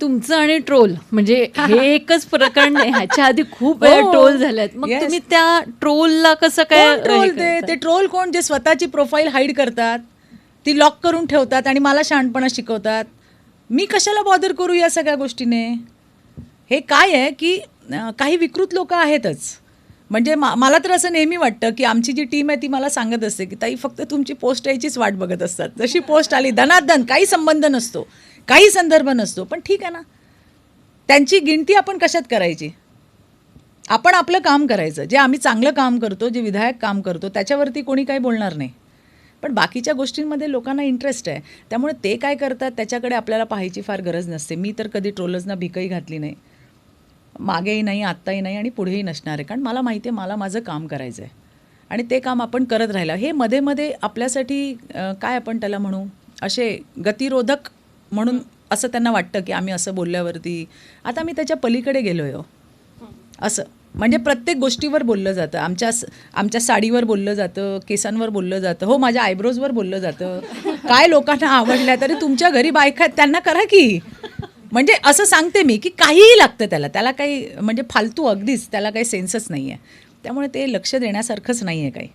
तुमचं आणि ट्रोल म्हणजे हे एकच प्रकरण नाही, ह्याच्या आधी खूप वेळा ट्रोल झाल्यात. मग तुम्ही त्या ट्रोलला कसं काय ट्रोल ते ट्रोल कोण जे स्वतःची प्रोफाईल हाईड करतात, ती लॉक करून ठेवतात आणि मला शहाणपणा शिकवतात. मी कशाला बॉदर करू या सगळ्या गोष्टीने? हे काय आहे की काही विकृत लोक आहेतच. म्हणजे मला तर असं नेहमी वाटतं की आमची जी टीम आहे ती मला सांगत असते की ताई फक्त तुमची पोस्ट यायचीच वाट बघत असतात. जशी पोस्ट आली धनाधन, काही संबंध नसतो, काही संदर्भ नसतो. पण ठीक आहे ना, त्यांची गिनती आपण कशात करायची? आपण आपलं काम करायचं. जे आम्ही चांगलं काम करतो, जे विधायक काम करतो, त्याच्यावरती कोणी काही बोलणार नाही. पण बाकीच्या गोष्टींमध्ये लोकांना इंटरेस्ट आहे, त्यामुळे ते काय करतात त्याच्याकडे आपल्याला पाहायची फार गरज नसते. मी तर कधी ट्रोलर्सना भिकही घातली नाही, मागेही नाही, आत्ताही नाही आणि पुढेही नसणार आहे. कारण मला माहिती आहे मला माझं काम करायचं आहे आणि ते काम आपण करत राहिलं. हे मध्ये मध्ये आपल्यासाठी काय आपण त्याला म्हणू, असे गतिरोधक म्हणून असं त्यांना वाटतं की आम्ही असं बोलल्यावरती आता मी त्याच्या पलीकडे गेलो आहे असं. म्हणजे प्रत्येक गोष्टीवर बोललं जातं. आमच्या साडीवर बोललं जातं, केसांवर बोललं जातं, हो माझ्या आयब्रोजवर बोललं जातं. काय लोकांना आवडल्या तरी तुमच्या घरी बायका आहेत त्यांना करा की. म्हणजे असं सांगते मी की काहीही लागतं त्याला काही म्हणजे फालतू अगदीच त्याला काही सेन्सच नाही आहे. त्यामुळे ते लक्ष देण्यासारखंच नाही आहे काही.